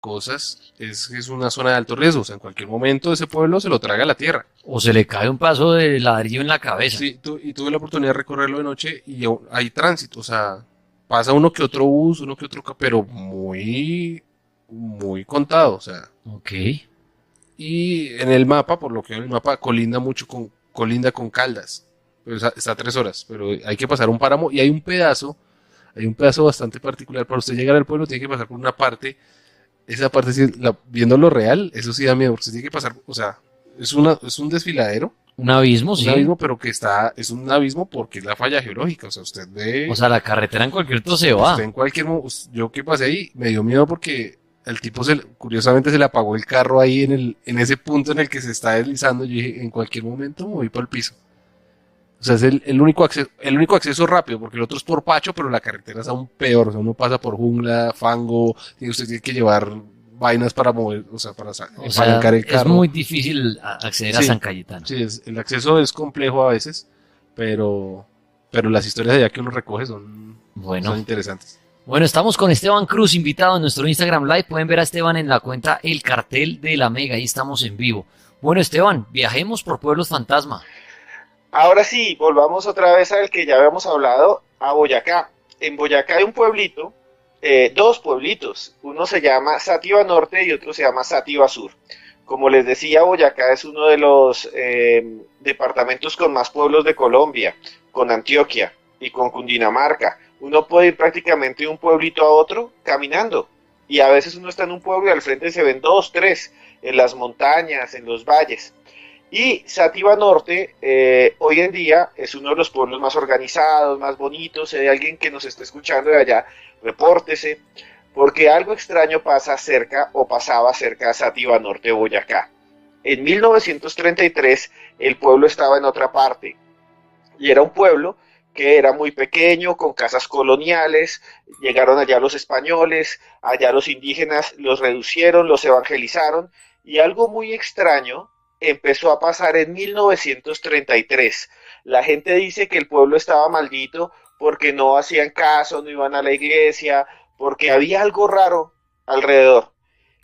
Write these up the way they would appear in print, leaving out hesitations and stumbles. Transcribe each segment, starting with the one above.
cosas es una zona de alto riesgo. O sea, en cualquier momento ese pueblo se lo traga la tierra. O se le cae un pedazo de ladrillo en la cabeza. Sí, y tuve la oportunidad de recorrerlo de noche y hay tránsito. O sea, pasa uno que otro bus, uno que otro, pero muy, muy contado. O sea, Ok. y en el mapa, por lo que veo en el mapa, colinda con Caldas. Pero está a 3 horas, pero hay que pasar un páramo y hay un pedazo bastante particular. Para usted llegar al pueblo tiene que pasar por una parte. Esa parte, sí, viendo lo real, eso sí da miedo, porque usted tiene que pasar, o sea, es un desfiladero, Un abismo, un sí. abismo, pero es un abismo porque es la falla geológica. O sea, O sea, la carretera en cualquier otro se va. usted en yo que pasé ahí, me dio miedo porque el tipo curiosamente se le apagó el carro ahí en ese punto en el que se está deslizando. Yo dije, en cualquier momento me voy para el piso. O sea, es el único acceso rápido, porque el otro es por Pacho, pero la carretera es aún peor. O sea, uno pasa por jungla, fango, usted tiene que llevar vainas para mover, o sea, O sea, palancar el es carro. muy difícil acceder a Sí, San Cayetano. sí, el acceso es complejo a veces, pero, pero las historias de allá que uno recoge son Bueno. interesantes. Bueno, estamos con Esteban Cruz, invitado en nuestro Instagram Live. Pueden ver a Esteban en la cuenta El Cartel de la Mega. Ahí estamos en vivo. Bueno, Esteban, viajemos por pueblos fantasma. Ahora sí, volvamos otra vez al que ya habíamos hablado, a Boyacá. En Boyacá hay un pueblito, dos pueblitos. Uno se llama Sativa Norte y otro se llama Sativa Sur. Como les decía, Boyacá es uno de los departamentos con más pueblos de Colombia, con Antioquia y con Cundinamarca. Uno puede ir prácticamente de un pueblito a otro caminando. Y a veces uno está en un pueblo y al frente se ven dos, tres, en las montañas, en los valles. Y Sativa Norte hoy en día es uno de los pueblos más organizados, más bonitos. Si hay alguien que nos esté escuchando de allá, repórtese, porque algo extraño pasa cerca o pasaba cerca de Sativa Norte de Boyacá. En 1933 el pueblo estaba en otra parte y era un pueblo que era muy pequeño, con casas coloniales. Llegaron allá los españoles, allá los indígenas los reducieron, los evangelizaron, y algo muy extraño empezó a pasar en 1933. La gente dice que el pueblo estaba maldito porque no hacían caso, no iban a la iglesia, porque había algo raro alrededor.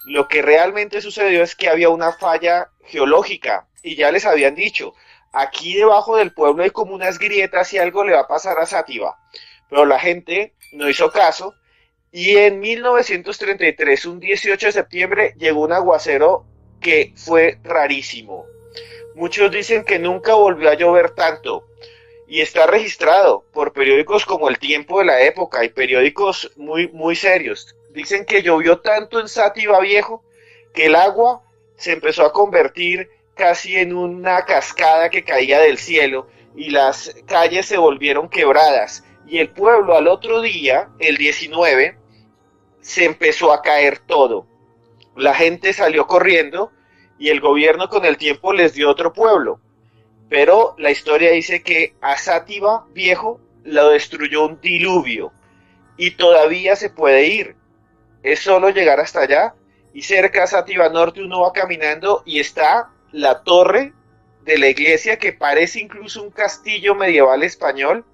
Lo que realmente sucedió es que había una falla geológica y ya les habían dicho, aquí debajo del pueblo hay como unas grietas y algo le va a pasar a Sátiva. Pero la gente no hizo caso y en 1933, un 18 de septiembre, llegó un aguacero que fue rarísimo. Muchos dicen que nunca volvió a llover tanto y está registrado por periódicos como El Tiempo de la época y periódicos muy, muy serios. Dicen que llovió tanto en Sátiva Viejo que el agua se empezó a convertir casi en una cascada que caía del cielo y las calles se volvieron quebradas. Y el pueblo al otro día, el 19, se empezó a caer todo. La gente salió corriendo y el gobierno con el tiempo les dio otro pueblo. Pero la historia dice que a Sátiva Viejo lo destruyó un diluvio y todavía se puede ir. Es solo llegar hasta allá y cerca a Sátiva Norte uno va caminando y está la torre de la iglesia que parece incluso un castillo medieval español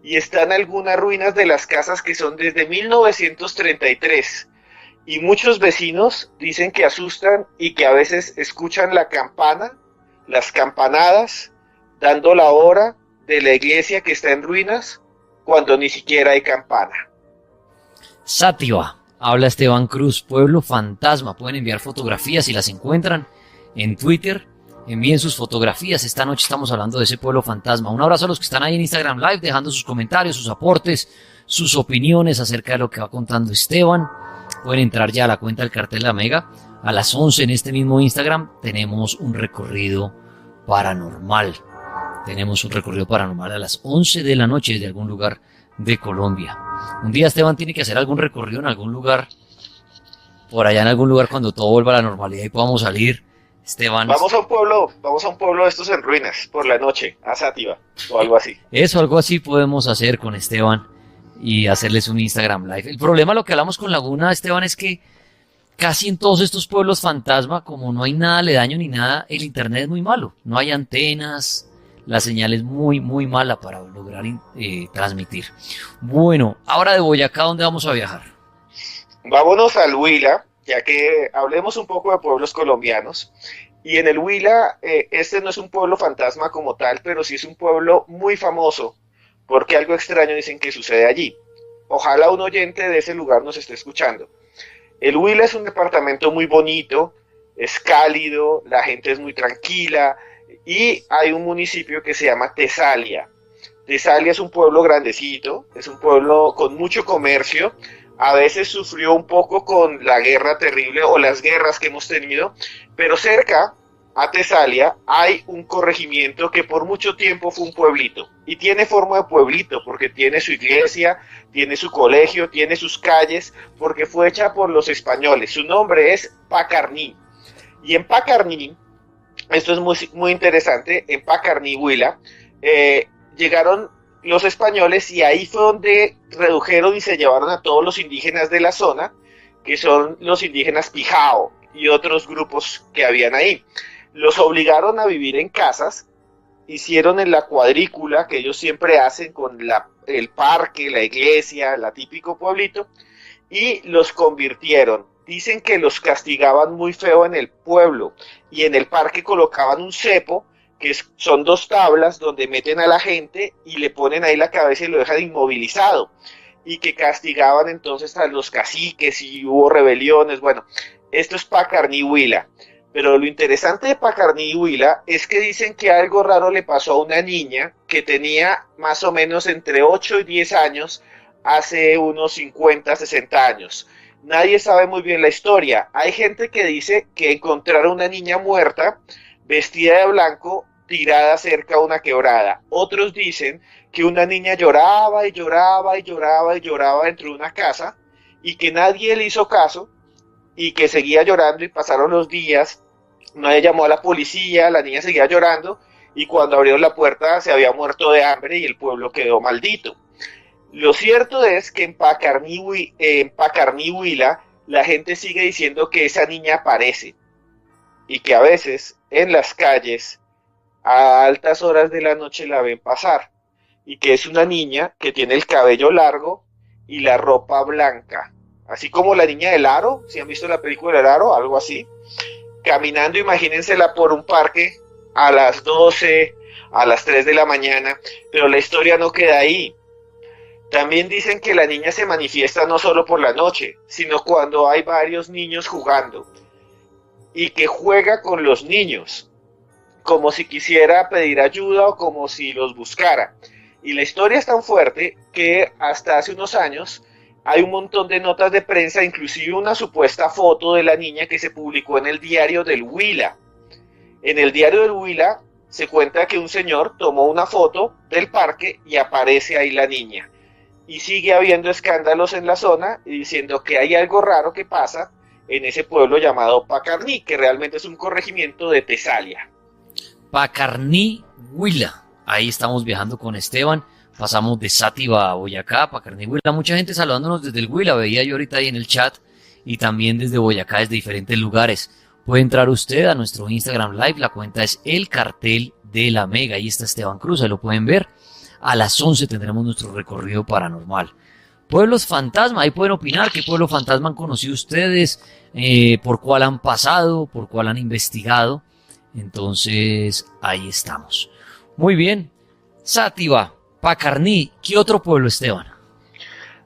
y están algunas ruinas de las casas que son desde 1933 y muchos vecinos dicen que asustan y que a veces escuchan la campana, las campanadas, dando la hora de la iglesia que está en ruinas cuando ni siquiera hay campana. Sátiva, habla Esteban Cruz, pueblo fantasma. Pueden enviar fotografías si las encuentran en Twitter. Envíen sus fotografías. Esta noche estamos hablando de ese pueblo fantasma. Un abrazo a los que están ahí en Instagram Live, dejando sus comentarios, sus aportes, sus opiniones acerca de lo que va contando Esteban. Pueden entrar ya a la cuenta del Cartel de la Mega. A las 11 en este mismo Instagram tenemos un recorrido paranormal. Tenemos un recorrido paranormal a las 11 de la noche desde algún lugar de Colombia. Un día Esteban tiene que hacer algún recorrido en algún lugar, por allá en algún lugar cuando todo vuelva a la normalidad y podamos salir. Esteban. Vamos a un pueblo de estos en ruinas por la noche, a Sátiva o algo así. Eso, algo así podemos hacer con Esteban y hacerles un Instagram Live. El problema, lo que hablamos con Laguna, Esteban, es que casi en todos estos pueblos fantasma, como no hay nada aledaño ni nada, el internet es muy malo. No hay antenas, la señal es muy, muy mala para lograr transmitir. Bueno, ahora de Boyacá, ¿dónde vamos a viajar? Vámonos al Huila. ya que hablemos un poco de pueblos colombianos. Y en el Huila, este no es un pueblo fantasma como tal, pero sí es un pueblo muy famoso, porque algo extraño dicen que sucede allí. Ojalá un oyente de ese lugar nos esté escuchando. El Huila es un departamento muy bonito, es cálido, la gente es muy tranquila y hay un municipio que se llama Tesalia. Tesalia es un pueblo grandecito, es un pueblo con mucho comercio, a veces sufrió un poco con la guerra terrible o las guerras que hemos tenido, pero cerca a Tesalia hay un corregimiento que por mucho tiempo fue un pueblito y tiene forma de pueblito porque tiene su iglesia, tiene su colegio, tiene sus calles, porque fue hecha por los españoles. Su nombre es Pacarní. Y en Pacarní, esto es muy interesante, en Pacarní, Huila, llegaron los españoles y ahí fue donde redujeron y se llevaron a todos los indígenas de la zona, que son los indígenas Pijao y otros grupos que habían ahí. Los obligaron a vivir en casas, hicieron en la cuadrícula que ellos siempre hacen con el parque, la iglesia, la típico pueblito, y los convirtieron. Dicen que los castigaban muy feo en el pueblo y en el parque colocaban un cepo, que son dos tablas donde meten a la gente y le ponen ahí la cabeza y lo dejan inmovilizado, y que castigaban entonces a los caciques y hubo rebeliones. Bueno, esto es Pacarní, Huila. Pero lo interesante de Pacarní y Huila es que dicen que algo raro le pasó a una niña que tenía más o menos entre 8 y 10 años hace unos 50, 60 años. Nadie sabe muy bien la historia. Hay gente que dice que encontraron una niña muerta, vestida de blanco, tirada cerca a una quebrada. Otros dicen que una niña lloraba y lloraba y lloraba y lloraba dentro de una casa y que nadie le hizo caso y que seguía llorando y pasaron los días. Nadie llamó a la policía, la niña seguía llorando y cuando abrieron la puerta se había muerto de hambre y el pueblo quedó maldito. Lo cierto es que en Pacarní, Huila, la gente sigue diciendo que esa niña aparece y que a veces en las calles a altas horas de la noche la ven pasar y que es una niña que tiene el cabello largo y la ropa blanca, así como la niña del aro. Si han visto la película del aro, algo así, caminando, imagínensela por un parque a las 12, a las 3 de la mañana, pero la historia no queda ahí. También dicen que la niña se manifiesta no solo por la noche, sino cuando hay varios niños jugando, y que juega con los niños, como si quisiera pedir ayuda o como si los buscara. Y la historia es tan fuerte que hasta hace unos años hay un montón de notas de prensa, inclusive una supuesta foto de la niña que se publicó en el diario del Huila. En el diario del Huila se cuenta que un señor tomó una foto del parque y aparece ahí la niña. Y sigue habiendo escándalos en la zona diciendo que hay algo raro que pasa en ese pueblo llamado Pacarní, que realmente es un corregimiento de Tesalia. Pacarní, Huila. Ahí estamos viajando con Esteban. Pasamos de Sátiva a Boyacá, Pacarní, Huila. Mucha gente saludándonos desde el Huila. Veía yo ahorita ahí en el chat. Y también desde Boyacá, desde diferentes lugares. Puede entrar usted a nuestro Instagram Live. La cuenta es El Cartel de la Mega. Ahí está Esteban Cruz. Ahí lo pueden ver. A las 11 tendremos nuestro recorrido paranormal. Pueblos fantasma, ahí pueden opinar qué pueblo fantasma han conocido ustedes, por cuál han pasado, por cuál han investigado. Entonces, ahí estamos. Muy bien. Sátiva, Pacarní, ¿qué otro pueblo, Esteban?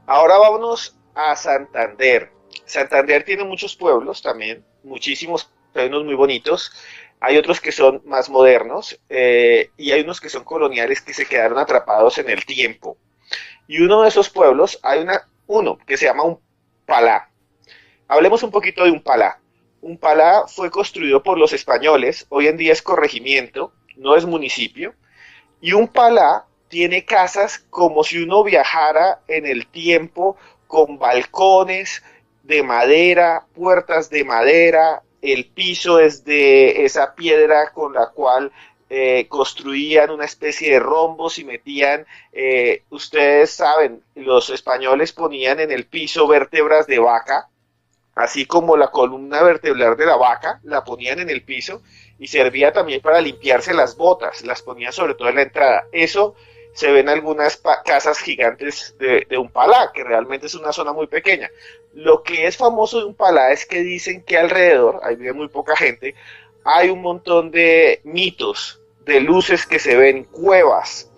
Ahora vámonos a Santander. Santander tiene muchos pueblos también, muchísimos, hay unos muy bonitos. Hay otros que son más modernos y hay unos que son coloniales que se quedaron atrapados en el tiempo. Y uno de esos pueblos, hay uno que se llama Umpalá. Hablemos un poquito de Umpalá. Umpalá fue construido por los españoles, hoy en día es corregimiento, no es municipio. Y Umpalá tiene casas como si uno viajara en el tiempo, con balcones de madera, puertas de madera. El piso es de esa piedra con la cual construían una especie de rombos y metían, ustedes saben, los españoles ponían en el piso vértebras de vaca, así como la columna vertebral de la vaca, la ponían en el piso y servía también para limpiarse las botas, las ponían sobre todo en la entrada. Eso se ven algunas casas gigantes de Umpalá, que realmente es una zona muy pequeña. Lo que es famoso de Umpalá es que dicen que alrededor, ahí vive muy poca gente, hay un montón de mitos, de luces que se ven, cuevas,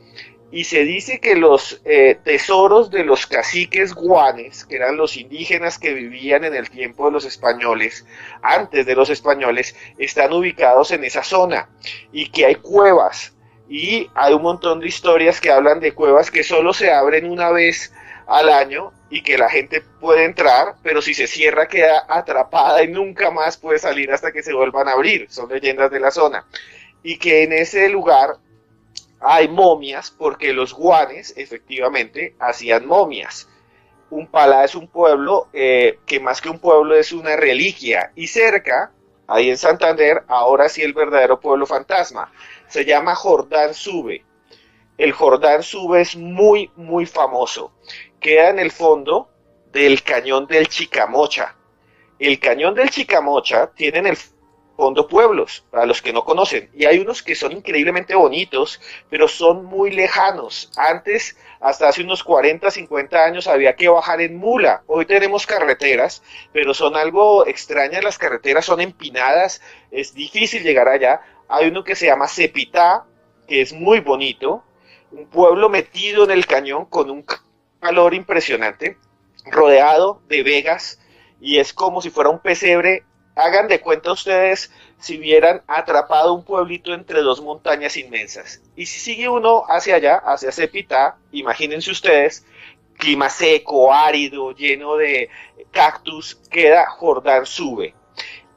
y se dice que los tesoros de los caciques guanes, que eran los indígenas que vivían en el tiempo de los españoles, antes de los españoles, están ubicados en esa zona, y que hay cuevas, y hay un montón de historias que hablan de cuevas que solo se abren una vez al año, y que la gente puede entrar, pero si se cierra queda atrapada y nunca más puede salir hasta que se vuelvan a abrir, son leyendas de la zona, y que en ese lugar hay momias porque los guanes efectivamente hacían momias. Umpalá es un pueblo que más que un pueblo es una reliquia, y cerca, ahí en Santander, ahora sí el verdadero pueblo fantasma, se llama Jordán Sube. El Jordán Sube es muy muy famoso, queda en el fondo del cañón del Chicamocha. El cañón del Chicamocha tiene en el fondo pueblos, para los que no conocen, y hay unos que son increíblemente bonitos, pero son muy lejanos. Antes, hasta hace unos 40, 50 años, había que bajar en mula. Hoy tenemos carreteras, pero son algo extrañas, las carreteras son empinadas, es difícil llegar allá. Hay uno que se llama Cepitá, que es muy bonito, un pueblo metido en el cañón con un calor impresionante, rodeado de vegas, y es como si fuera un pesebre. Hagan de cuenta ustedes si hubieran atrapado un pueblito entre dos montañas inmensas. Y si sigue uno hacia allá, hacia Cepitá, imagínense ustedes, clima seco, árido, lleno de cactus, queda Jordán Sube.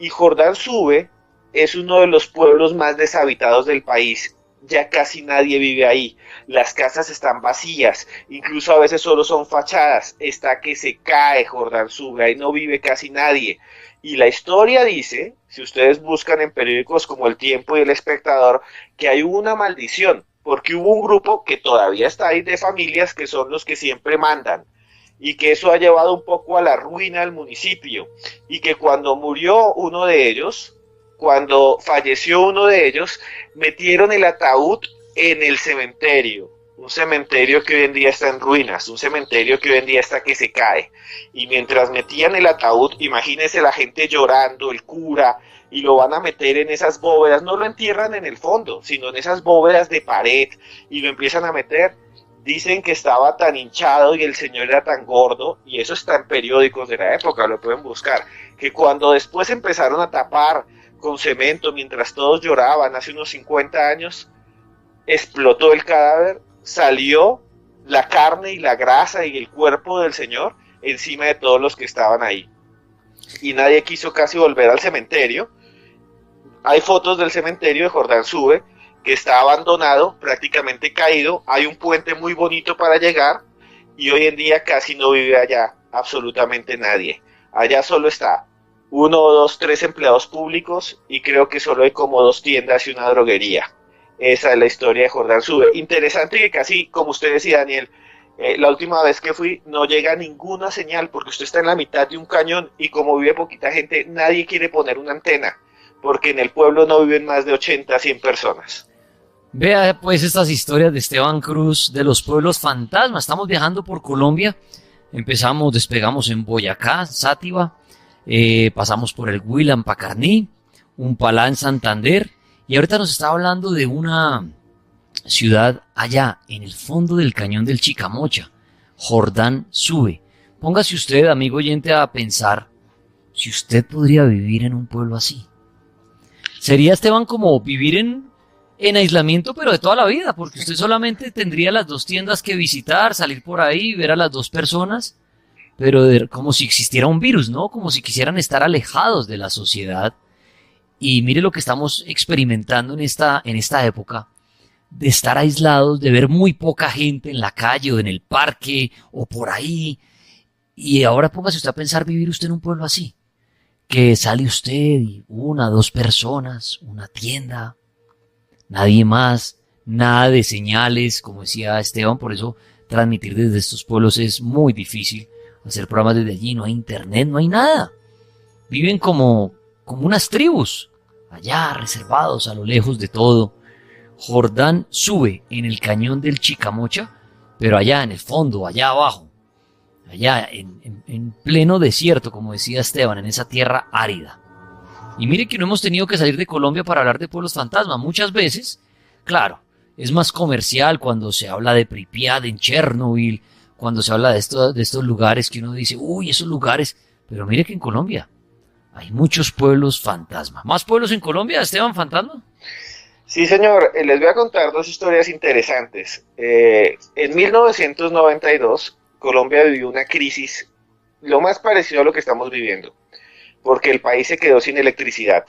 Y Jordán Sube es uno de los pueblos más deshabitados del país. Ya casi nadie vive ahí, las casas están vacías, incluso a veces solo son fachadas, está que se cae Jordán Sube, ahí no vive casi nadie. Y la historia dice, si ustedes buscan en periódicos como El Tiempo y El Espectador, que hay una maldición, porque hubo un grupo que todavía está ahí de familias que son los que siempre mandan, y que eso ha llevado un poco a la ruina del municipio, y que cuando murió uno de ellos, cuando falleció uno de ellos, metieron el ataúd en el cementerio, un cementerio que hoy en día está en ruinas, un cementerio que hoy en día está que se cae, y mientras metían el ataúd, imagínense la gente llorando, el cura, y lo van a meter en esas bóvedas, no lo entierran en el fondo, sino en esas bóvedas de pared, y lo empiezan a meter. Dicen que estaba tan hinchado y el señor era tan gordo, y eso está en periódicos de la época, lo pueden buscar, que cuando después empezaron a tapar con cemento mientras todos lloraban hace unos 50 años, explotó el cadáver, salió la carne y la grasa y el cuerpo del señor encima de todos los que estaban ahí. Y nadie quiso casi volver al cementerio. Hay fotos del cementerio de Jordán Sube, que está abandonado, prácticamente caído. Hay un puente muy bonito para llegar, y hoy en día casi no vive allá absolutamente nadie. Allá solo está 1, 2, 3 empleados públicos, y creo que solo hay como 2 tiendas y una droguería. Esa es la historia de Jordán Sube. Interesante que casi, como usted decía, Daniel, la última vez que fui no llega ninguna señal, porque usted está en la mitad de un cañón, y como vive poquita gente, nadie quiere poner una antena, porque en el pueblo no viven más de 80, 100 personas. Vea pues estas historias de Esteban Cruz de los pueblos fantasmas. Estamos viajando por Colombia, despegamos en Boyacá, Sátiva, pasamos por el Huila en Pacarní, Umpalá en Santander, y ahorita nos está hablando de una ciudad allá en el fondo del cañón del Chicamocha, Jordán Sube. Póngase usted, amigo oyente, a pensar si usted podría vivir en un pueblo así. Sería, Esteban, como vivir en aislamiento, pero de toda la vida, porque usted solamente tendría las 2 tiendas que visitar, salir por ahí, ver a las 2 personas, pero como si existiera un virus, ¿no? Como si quisieran estar alejados de la sociedad. Y mire lo que estamos experimentando en esta época, de estar aislados, de ver muy poca gente en la calle o en el parque o por ahí. Y ahora póngase usted a pensar vivir usted en un pueblo así, que sale usted y 1, 2 personas, una tienda, nadie más, nada de señales, como decía Esteban. Por eso transmitir desde estos pueblos es muy difícil, hacer programas desde allí, no hay internet, no hay nada. Viven como unas tribus, allá reservados a lo lejos de todo, Jordán sube en el cañón del Chicamocha, pero allá en el fondo, allá abajo, allá en pleno desierto, como decía Esteban, en esa tierra árida. Y mire que no hemos tenido que salir de Colombia para hablar de pueblos fantasma. Muchas veces, claro, es más comercial cuando se habla de Pripyat en Chernobyl, cuando se habla de estos lugares que uno dice, uy, esos lugares. Pero mire que en Colombia hay muchos pueblos fantasma. ¿Más pueblos en Colombia, Esteban, fantasma? Sí, señor, les voy a contar dos historias interesantes. En 1992, Colombia vivió una crisis, lo más parecido a lo que estamos viviendo, porque el país se quedó sin electricidad.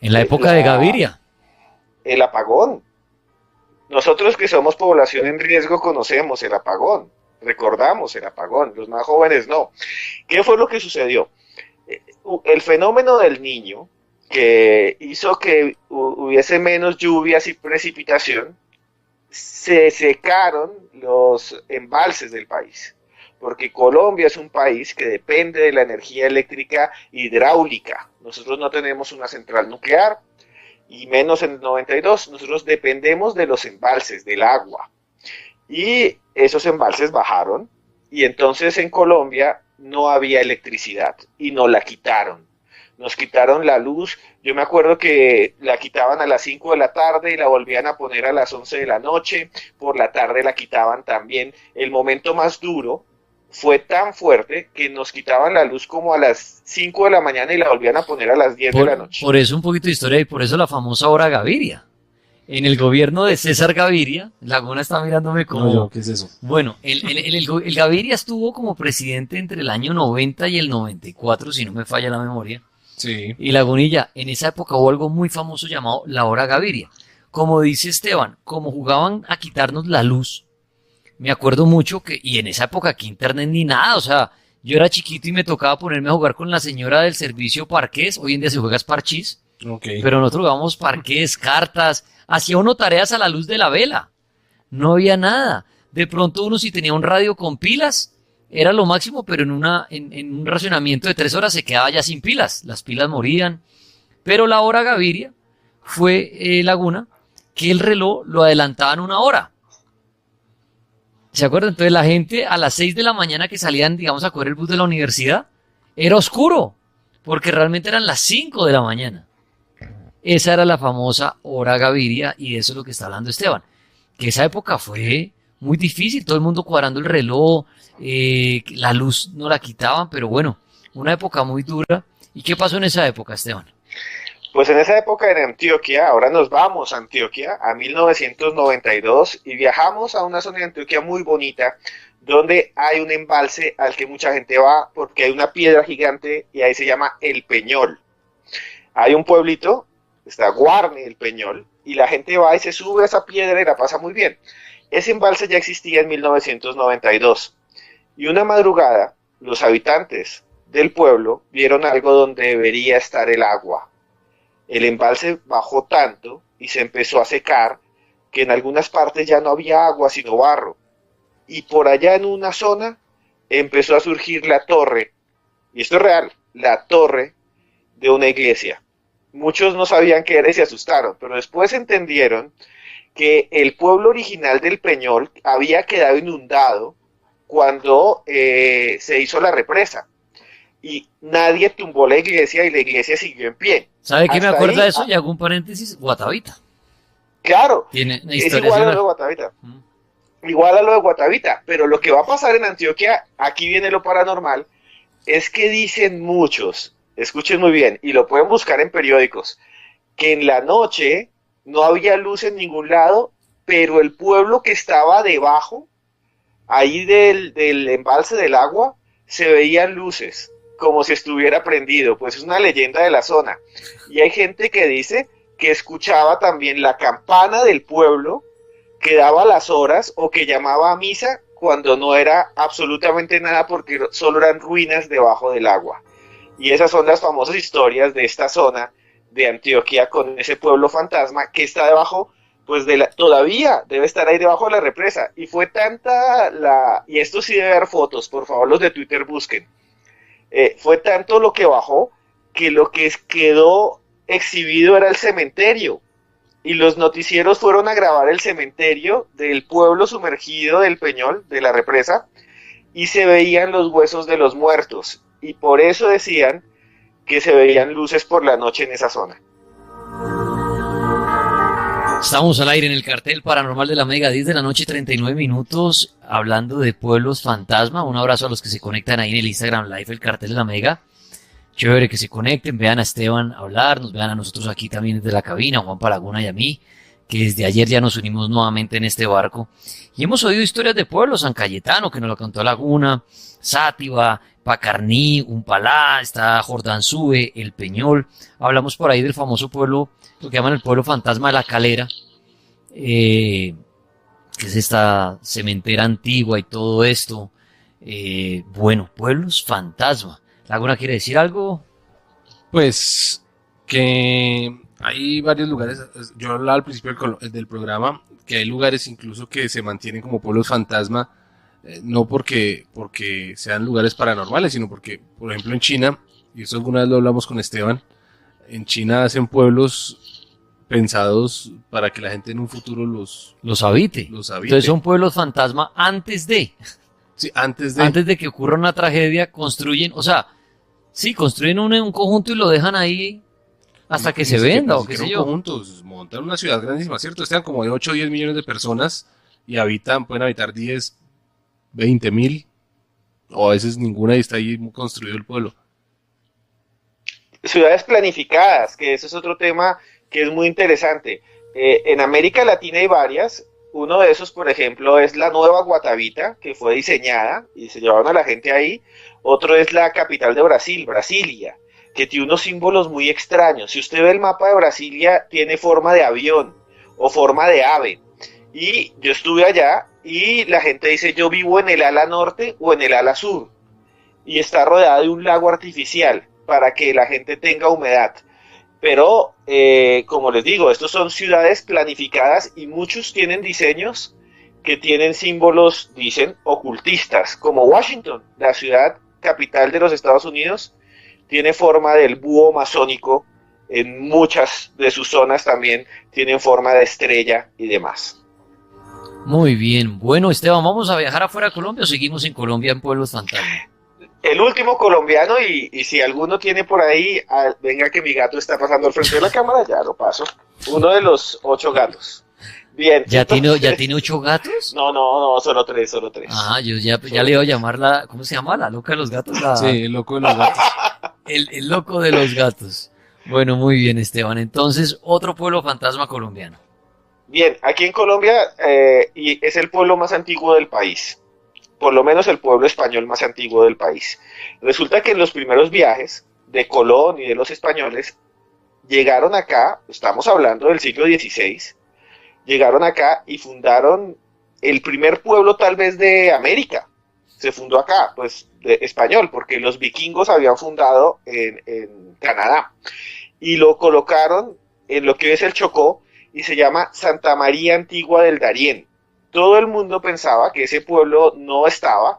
En la época de Gaviria. El apagón. Nosotros que somos población en riesgo conocemos el apagón, recordamos el apagón, los más jóvenes no. ¿Qué fue lo que sucedió? El fenómeno del Niño, que hizo que hubiese menos lluvias y precipitación, se secaron los embalses del país, porque Colombia es un país que depende de la energía eléctrica hidráulica. Nosotros no tenemos una central nuclear, y menos en el 92, nosotros dependemos de los embalses, del agua. Y esos embalses bajaron, y entonces en Colombia no había electricidad, y nos la quitaron. Nos quitaron la luz. Yo me acuerdo que la quitaban a las 5 de la tarde y la volvían a poner a las 11 de la noche. Por la tarde la quitaban también. El momento más duro fue tan fuerte que nos quitaban la luz como a las 5 de la mañana y la volvían a poner a las 10 de la noche. Por eso un poquito de historia y por eso la famosa hora Gaviria. En el gobierno de César Gaviria, Laguna está mirándome como... No, ¿qué es eso? Bueno, el Gaviria estuvo como presidente entre el año 90 y el 94, si no me falla la memoria. Sí. Y Lagunilla, en esa época hubo algo muy famoso llamado la hora Gaviria. Como dice Esteban, como jugaban a quitarnos la luz, me acuerdo mucho que, y en esa época aquí internet ni nada, o sea, yo era chiquito y me tocaba ponerme a jugar con la señora del servicio parqués, hoy en día se juega es parchís, Okay. pero nosotros jugábamos parqués, cartas, hacía uno tareas a la luz de la vela, no había nada. De pronto uno si tenía un radio con pilas, era lo máximo, pero en un racionamiento de 3 horas se quedaba ya sin pilas, las pilas morían. Pero la hora Gaviria fue, Laguna, que el reloj lo adelantaban 1 hora. ¿Se acuerdan? Entonces la gente a las 6 de la mañana que salían, digamos, a coger el bus de la universidad, era oscuro, porque realmente eran las 5 de la mañana. Esa era la famosa hora Gaviria y de eso es lo que está hablando Esteban. Que esa época fue muy difícil, todo el mundo cuadrando el reloj, la luz no la quitaban, pero bueno, una época muy dura. ¿Y qué pasó en esa época, Esteban? Pues en esa época en Antioquia, ahora nos vamos a Antioquia, a 1992, y viajamos a una zona de Antioquia muy bonita, donde hay un embalse al que mucha gente va, porque hay una piedra gigante, y ahí se llama El Peñol. Hay un pueblito, está Guarne, El Peñol, y la gente va y se sube a esa piedra y la pasa muy bien. Ese embalse ya existía en 1992, y una madrugada, los habitantes del pueblo vieron algo donde debería estar el agua. El embalse bajó tanto y se empezó a secar que en algunas partes ya no había agua sino barro. Y por allá en una zona empezó a surgir la torre, y esto es real, la torre de una iglesia. Muchos no sabían qué era y se asustaron, pero después entendieron que el pueblo original del Peñol había quedado inundado cuando se hizo la represa. Y nadie tumbó la iglesia y la iglesia siguió en pie. ¿Sabe qué me Hasta acuerda ahí, de eso? Y hago un paréntesis, Guatavita. Claro, Tiene una es historia igual a lo de similar. Guatavita. Igual a lo de Guatavita, pero lo que va a pasar en Antioquia, aquí viene lo paranormal, es que dicen muchos, escuchen muy bien, y lo pueden buscar en periódicos, que en la noche no había luz en ningún lado, pero el pueblo que estaba debajo, ahí del embalse del agua, se veían luces, como si estuviera prendido, pues es una leyenda de la zona. Y hay gente que dice que escuchaba también la campana del pueblo, que daba las horas o que llamaba a misa cuando no era absolutamente nada porque solo eran ruinas debajo del agua. Y esas son las famosas historias de esta zona de Antioquia con ese pueblo fantasma que está debajo, pues todavía debe estar ahí debajo de la represa. Y fue tanta y esto sí debe haber fotos, por favor los de Twitter busquen. Fue tanto lo que bajó que lo que quedó exhibido era el cementerio. y los noticieros fueron a grabar el cementerio del pueblo sumergido del Peñol, de la represa, y se veían los huesos de los muertos, y por eso decían que se veían luces por la noche en esa zona. Estamos al aire en el cartel paranormal de la Mega, 10 de la noche, 39 minutos, hablando de pueblos fantasma. Un abrazo a los que se conectan ahí en el Instagram Live, el cartel de la Mega. Chévere que se conecten, vean a Esteban hablar, nos vean a nosotros aquí también desde la cabina, a Juan Palaguna y a mí, que desde ayer ya nos unimos nuevamente en este barco. Y hemos oído historias de pueblos, San Cayetano, que nos lo contó Laguna, Sátiva, Pacarní, Umpalá, está Jordansúe, El Peñol. Hablamos por ahí del famoso pueblo, lo que llaman el pueblo fantasma de La Calera, que es esta cementera antigua y todo esto. Bueno, pueblos fantasma. ¿Laguna quiere decir algo? Pues que hay varios lugares, yo hablaba al principio del programa, que hay lugares incluso que se mantienen como pueblos fantasma, no porque sean lugares paranormales, sino porque, por ejemplo, en China, y eso alguna vez lo hablamos con Esteban, en China hacen pueblos pensados para que la gente en un futuro los habite. Entonces son pueblos fantasma antes de... Sí, antes de que ocurra una tragedia, construyen, o sea, sí, construyen un conjunto y lo dejan ahí hasta que se venda, o qué sé yo. Conjuntos, montan una ciudad grandísima, ¿cierto? Están como de 8 o 10 millones de personas y pueden habitar 10, 20 mil, o a veces ninguna, y está ahí construido el pueblo. Ciudades planificadas, que ese es otro tema que es muy interesante. En América Latina hay varias. Uno de esos, por ejemplo, es la Nueva Guatavita, que fue diseñada y se llevaron a la gente ahí. Otro es la capital de Brasil, Brasilia, que tiene unos símbolos muy extraños. Si usted ve el mapa de Brasilia, tiene forma de avión o forma de ave. Y yo estuve allá y la gente dice, yo vivo en el ala norte o en el ala sur. Y está rodeada de un lago artificial para que la gente tenga humedad. Pero, como les digo, estos son ciudades planificadas y muchos tienen diseños que tienen símbolos, dicen, ocultistas, como Washington, la ciudad capital de los Estados Unidos, tiene forma del búho masónico, en muchas de sus zonas también tienen forma de estrella y demás. Muy bien, bueno, Esteban, ¿vamos a viajar afuera de Colombia o seguimos en Colombia en pueblos fantasma? El último colombiano, y si alguno tiene por ahí, venga que mi gato está pasando al frente de la cámara, ya lo paso. Uno de los 8 gatos. Bien. ¿Ya tiene 8 gatos? No, solo 3. Ah, yo ya le iba a llamar la, ¿cómo se llama? La loca de los gatos. Sí, el loco de los gatos. El loco de los gatos. Bueno, muy bien, Esteban. Entonces, otro pueblo fantasma colombiano. Bien, aquí en Colombia, y es el pueblo más antiguo del país. Por lo menos el pueblo español más antiguo del país. Resulta que en los primeros viajes de Colón y de los españoles, llegaron acá, estamos hablando del siglo XVI, llegaron acá y fundaron el primer pueblo tal vez de América. Se fundó acá, pues, de español, porque los vikingos habían fundado en Canadá. Y lo colocaron en lo que es el Chocó, y se llama Santa María Antigua del Darién. Todo el mundo pensaba que ese pueblo no estaba,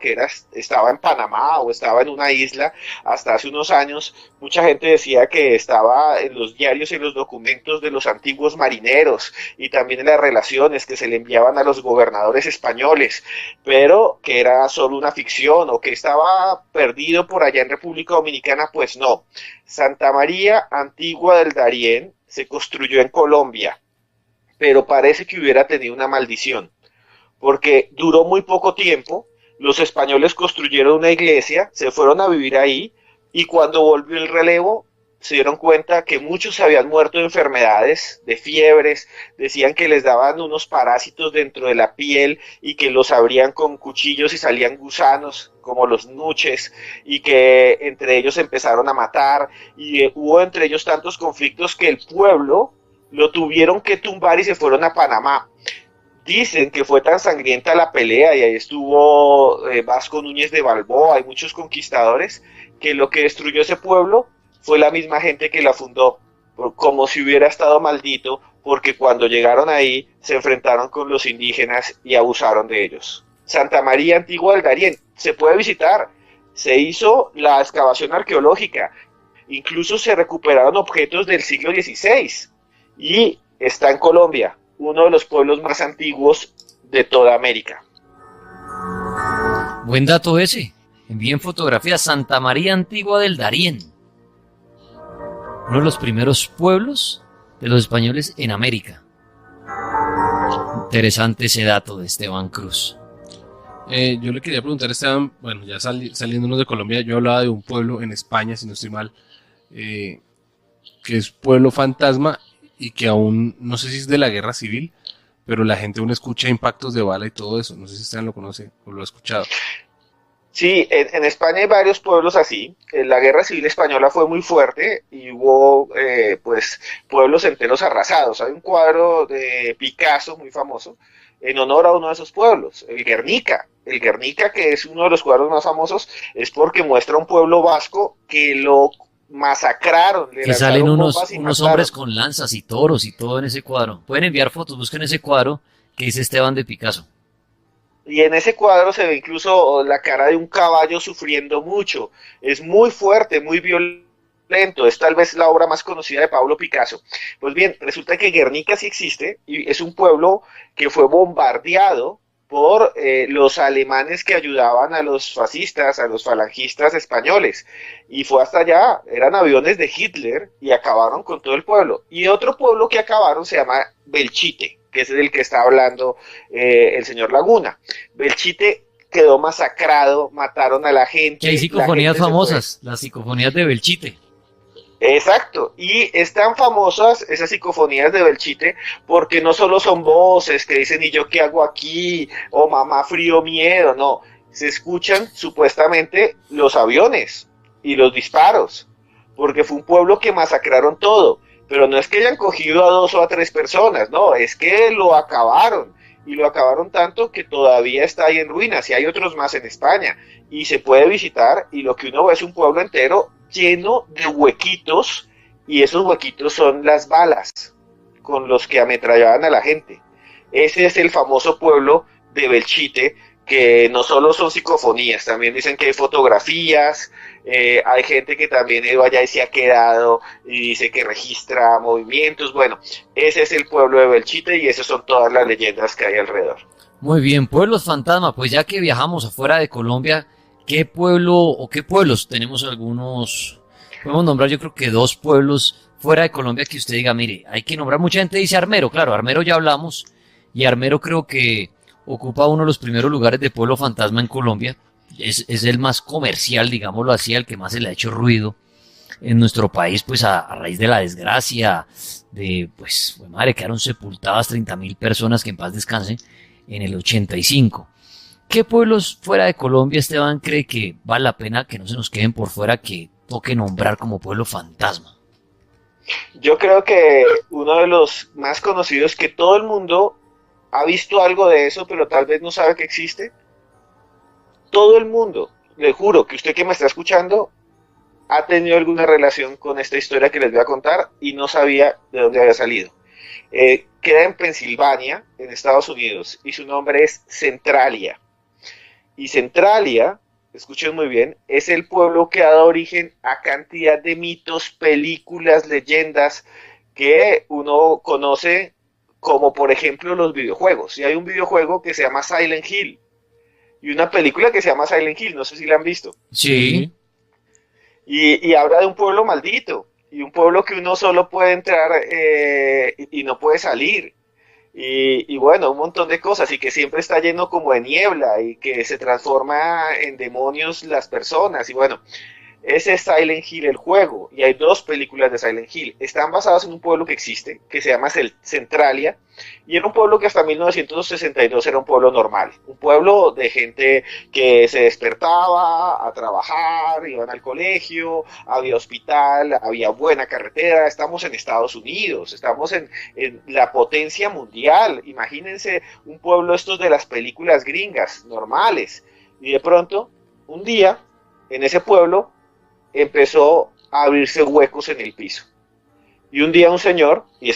estaba en Panamá o estaba en una isla hasta hace unos años. Mucha gente decía que estaba en los diarios y en los documentos de los antiguos marineros y también en las relaciones que se le enviaban a los gobernadores españoles, pero que era solo una ficción o que estaba perdido por allá en República Dominicana. Pues no. Santa María Antigua del Darién se construyó en Colombia, pero parece que hubiera tenido una maldición, porque duró muy poco tiempo. Los españoles construyeron una iglesia, se fueron a vivir ahí, y cuando volvió el relevo, se dieron cuenta que muchos se habían muerto de enfermedades, de fiebres, decían que les daban unos parásitos dentro de la piel, y que los abrían con cuchillos y salían gusanos, como los nuches, y que entre ellos empezaron a matar, y hubo entre ellos tantos conflictos que el pueblo lo tuvieron que tumbar y se fueron a Panamá. Dicen que fue tan sangrienta la pelea, y ahí estuvo Vasco Núñez de Balboa, hay muchos conquistadores, que lo que destruyó ese pueblo fue la misma gente que la fundó, como si hubiera estado maldito, porque cuando llegaron ahí se enfrentaron con los indígenas y abusaron de ellos. Santa María Antigua del Darién, se puede visitar, se hizo la excavación arqueológica, incluso se recuperaron objetos del siglo XVI, y está en Colombia, uno de los pueblos más antiguos de toda América. Buen dato ese. Envíen fotografías. Santa María Antigua del Darién. Uno de los primeros pueblos de los españoles en América. Interesante ese dato de Esteban Cruz. Yo le quería preguntar a Esteban, bueno, ya saliéndonos de Colombia, yo hablaba de un pueblo en España, si no estoy mal, que es pueblo fantasma y que aún, no sé si es de la guerra civil, pero la gente aún escucha impactos de bala y todo eso. No sé si Esteban lo conoce o lo ha escuchado. Sí, en España hay varios pueblos así. La guerra civil española fue muy fuerte y hubo pues pueblos enteros arrasados. Hay un cuadro de Picasso muy famoso en honor a uno de esos pueblos, el Guernica. El Guernica, que es uno de los cuadros más famosos, es porque muestra un pueblo vasco que lo masacraron, le Que salen lanzaron unos, bombas y unos mataron. hombres con lanzas y toros y todo en ese cuadro. Pueden enviar fotos, busquen ese cuadro que dice Esteban de Picasso. Y en ese cuadro se ve incluso la cara de un caballo sufriendo mucho. Es muy fuerte, muy violento. Es tal vez la obra más conocida de Pablo Picasso. Pues bien, resulta que Guernica sí existe y es un pueblo que fue bombardeado por los alemanes que ayudaban a los fascistas, a los falangistas españoles. Y fue hasta allá, eran aviones de Hitler y acabaron con todo el pueblo. Y otro pueblo que acabaron se llama Belchite, que es del que está hablando el señor Laguna. Belchite quedó masacrado, mataron a la Que hay gente. La psicofonías gente se fue. famosas, las psicofonías de Belchite. Exacto, y están famosas esas psicofonías de Belchite porque no solo son voces que dicen ¿y yo qué hago aquí? O mamá frío miedo, no, se escuchan supuestamente los aviones y los disparos, porque fue un pueblo que masacraron todo, pero no es que hayan cogido a 2 o a 3 personas, no, es que lo acabaron, y lo acabaron tanto que todavía está ahí en ruinas, y hay otros más en España, y se puede visitar, y lo que uno ve es un pueblo entero lleno de huequitos, y esos huequitos son las balas con los que ametrallaban a la gente. Ese es el famoso pueblo de Belchite, que no solo son psicofonías, también dicen que hay fotografías, hay gente que también iba allá y se ha quedado y dice que registra movimientos. Bueno, ese es el pueblo de Belchite y esas son todas las leyendas que hay alrededor. Muy bien, pueblos fantasma. Pues ya que viajamos afuera de Colombia, ¿qué pueblo o qué pueblos? Tenemos algunos, podemos nombrar yo creo que 2 pueblos fuera de Colombia que usted diga, mire, hay que nombrar. Mucha gente dice Armero, claro, Armero ya hablamos, y Armero creo que ocupa uno de los primeros lugares de pueblo fantasma en Colombia. Es el más comercial, digámoslo así, al que más se le ha hecho ruido en nuestro país, pues a raíz de la desgracia de, pues, madre, quedaron sepultadas 30.000 personas, que en paz descansen, en el 85. ¿Qué pueblos fuera de Colombia, Esteban, cree que vale la pena que no se nos queden por fuera, que toque nombrar como pueblo fantasma? Yo creo que uno de los más conocidos que todo el mundo ha visto algo de eso, pero tal vez no sabe que existe. Todo el mundo, le juro que usted que me está escuchando ha tenido alguna relación con esta historia que les voy a contar y no sabía de dónde había salido. Queda en Pensilvania, en Estados Unidos, y su nombre es Centralia. Y Centralia, escuchen muy bien, es el pueblo que ha dado origen a cantidad de mitos, películas, leyendas que uno conoce, como por ejemplo los videojuegos. Y hay un videojuego que se llama Silent Hill y una película que se llama Silent Hill, no sé si la han visto. Sí. Y habla de un pueblo maldito y un pueblo que uno solo puede entrar y no puede salir. Y bueno, un montón de cosas y que siempre está lleno como de niebla y que se transforma en demonios las personas y bueno, ese es Silent Hill el juego y hay 2 películas de Silent Hill. Están basadas en un pueblo que existe, que se llama Centralia y era un pueblo que hasta 1962 era un pueblo normal, un pueblo de gente que se despertaba a trabajar, iban al colegio, había hospital, había buena carretera. Estamos en Estados Unidos, estamos en la potencia mundial. Imagínense un pueblo estos de las películas gringas, normales. Y de pronto, un día, en ese pueblo, empezó a abrirse huecos en el piso. Y un día un señor, y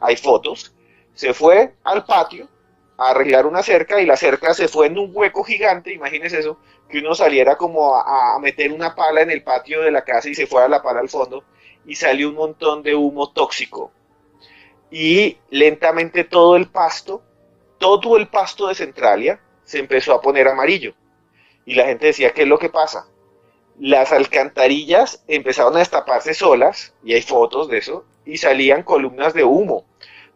hay fotos, se fue al patio a arreglar una cerca y la cerca se fue en un hueco gigante, imagínense eso, que uno saliera como a meter una pala en el patio de la casa y se fuera la pala al fondo y salió un montón de humo tóxico. y lentamente todo el pasto de Centralia se empezó a poner amarillo. Y la gente decía, ¿qué es lo que pasa? Las alcantarillas empezaron a destaparse solas, y hay fotos de eso, y salían columnas de humo.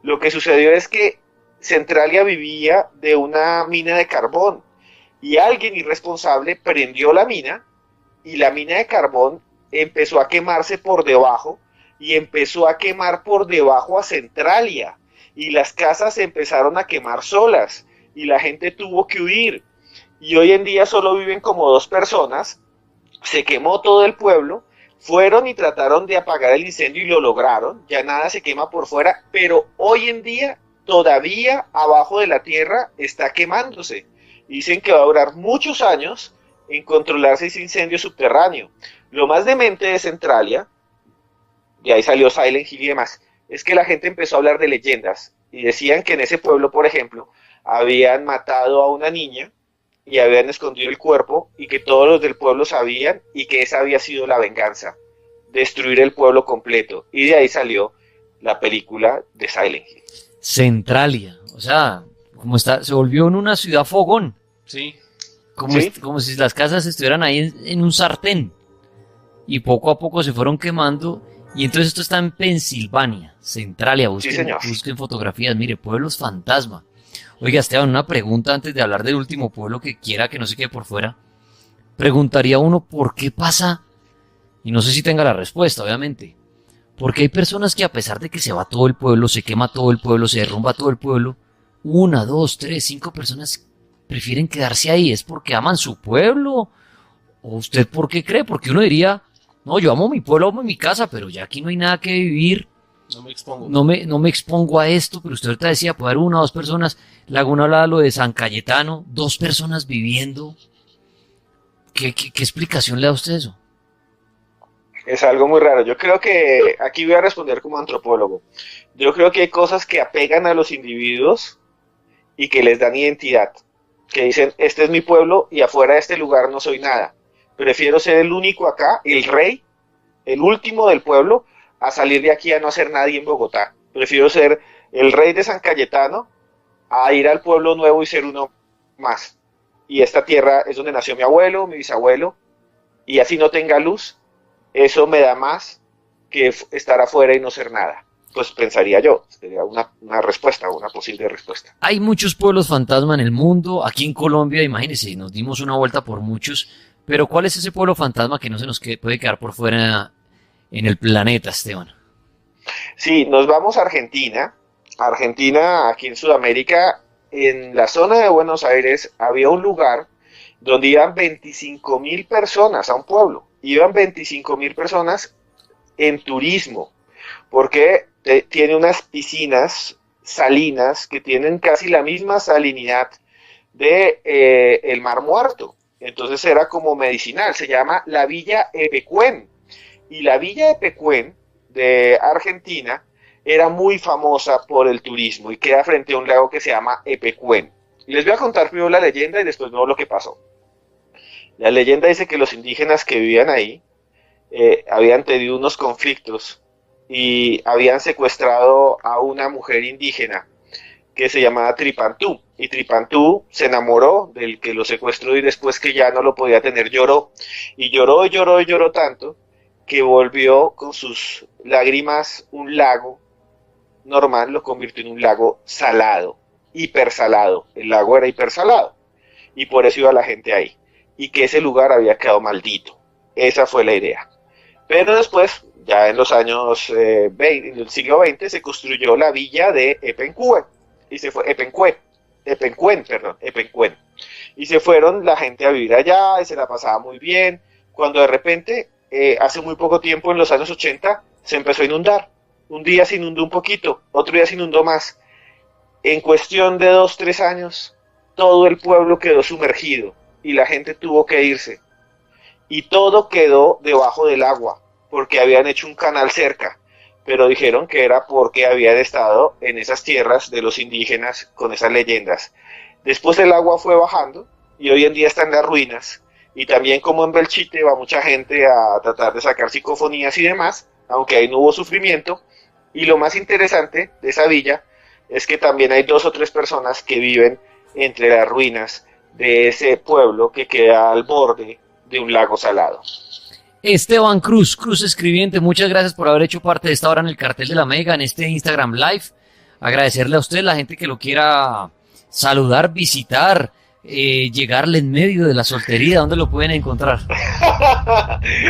Lo que sucedió es que Centralia vivía de una mina de carbón, y alguien irresponsable prendió la mina, y la mina de carbón empezó a quemarse por debajo, y empezó a quemar por debajo a Centralia, y las casas se empezaron a quemar solas, y la gente tuvo que huir, y hoy en día solo viven como 2 personas. Se quemó todo el pueblo, fueron y trataron de apagar el incendio y lo lograron, ya nada se quema por fuera, pero hoy en día todavía abajo de la tierra está quemándose. Dicen que va a durar muchos años en controlarse ese incendio subterráneo. Lo más demente de Centralia, de ahí salió Silent Hill y demás, es que la gente empezó a hablar de leyendas y decían que en ese pueblo, por ejemplo, habían matado a una niña y habían escondido el cuerpo y que todos los del pueblo sabían y que esa había sido la venganza, destruir el pueblo completo. Y de ahí salió la película de Silent Hill. Centralia, o sea, se volvió en una ciudad fogón, Sí. como si las casas estuvieran ahí en un sartén y poco a poco se fueron quemando. Y entonces esto está en Pensilvania, Centralia, busquen fotografías, mire, pueblos fantasma. Oiga, Esteban, una pregunta antes de hablar del último pueblo que quiera que no se quede por fuera. Preguntaría uno, ¿por qué pasa? Y no sé si tenga la respuesta, obviamente. Porque hay personas que a pesar de que se va todo el pueblo, se quema todo el pueblo, se derrumba todo el pueblo, 1, 2, 3, 5 personas prefieren quedarse ahí. ¿Es porque aman su pueblo? ¿O usted por qué cree? Porque uno diría, no, yo amo mi pueblo, amo mi casa, pero ya aquí no hay nada que vivir. No me expongo. No me expongo a esto, pero usted ahorita decía, puede haber 1 o 2 personas. Laguna hablaba lo de San Cayetano, 2 personas viviendo. ¿Qué explicación le da a usted eso? Es algo muy raro. Yo creo que, aquí voy a responder como antropólogo, yo creo que hay cosas que apegan a los individuos y que les dan identidad. Que dicen, este es mi pueblo y afuera de este lugar no soy nada. Prefiero ser el único acá, el rey, el último del pueblo, a salir de aquí a no ser nadie en Bogotá. Prefiero ser el rey de San Cayetano a ir al pueblo nuevo y ser uno más. Y esta tierra es donde nació mi abuelo, mi bisabuelo, y así no tenga luz, eso me da más que estar afuera y no ser nada. Pues pensaría yo, sería una respuesta, una posible respuesta. Hay muchos pueblos fantasma en el mundo, aquí en Colombia, imagínense, nos dimos una vuelta por muchos, pero ¿cuál es ese pueblo fantasma que no se nos puede quedar por fuera en el planeta, Esteban? Sí, nos vamos a Argentina. Argentina, aquí en Sudamérica, en la zona de Buenos Aires, había un lugar donde iban 25.000 personas a un pueblo. Iban 25.000 personas en turismo, porque tiene unas piscinas salinas que tienen casi la misma salinidad de el Mar Muerto. Entonces era como medicinal, se llama la Villa Epecuén. Y la Villa Epecuén de Argentina era muy famosa por el turismo y queda frente a un lago que se llama Epecuén. Les voy a contar primero la leyenda y después vemos lo que pasó. La leyenda dice que los indígenas que vivían ahí habían tenido unos conflictos y habían secuestrado a una mujer indígena que se llamaba Tripantú. Y Tripantú se enamoró del que lo secuestró y después que ya no lo podía tener lloró. Y lloró y lloró y lloró tanto que volvió con sus lágrimas un lago normal, lo convirtió en un lago salado, hipersalado. El lago era hipersalado y por eso iba la gente ahí. Y que ese lugar había quedado maldito. Esa fue la idea. Pero después, ya en los años 20, en el siglo XX, se construyó la villa de Epecuén. Y se fue, Epecuén. Y se fueron la gente a vivir allá y se la pasaba muy bien. Cuando de repente, hace muy poco tiempo, en los años 80, se empezó a inundar. Un día se inundó un poquito, otro día se inundó más. En cuestión de 2, 3 años, todo el pueblo quedó sumergido y la gente tuvo que irse. Y todo quedó debajo del agua, porque habían hecho un canal cerca, pero dijeron que era porque habían estado en esas tierras de los indígenas con esas leyendas. Después el agua fue bajando y hoy en día está en las ruinas. Y también como en Belchite va mucha gente a tratar de sacar psicofonías y demás, aunque ahí no hubo sufrimiento, Y lo más interesante de esa villa es que también hay 2 o 3 personas que viven entre las ruinas de ese pueblo que queda al borde de un lago salado. Esteban Cruz, Cruz Escribiente, muchas gracias por haber hecho parte de esta hora en el cartel de la Mega, en este Instagram Live. Agradecerle a usted, la gente que lo quiera saludar, visitar, llegarle en medio de la soltería, ¿dónde lo pueden encontrar?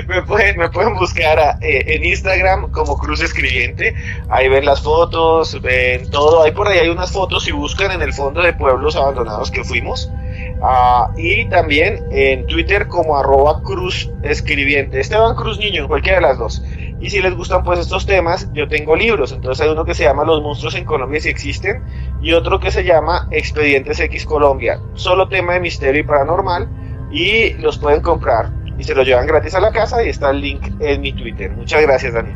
me pueden buscar en Instagram como Cruz Escribiente. Ahí ven las fotos, ven todo. Ahí por ahí hay unas fotos si buscan en el fondo de pueblos abandonados que fuimos. Y también en Twitter como @Cruz Escribiente, Esteban Cruz Niño, cualquiera de las dos. Y si les gustan pues estos temas, yo tengo libros. Entonces hay uno que se llama Los monstruos en Colombia si existen, y otro que se llama Expedientes X Colombia, solo tema de misterio y paranormal, y los pueden comprar y se los llevan gratis a la casa, y está el link en mi Twitter. Muchas gracias, Daniel.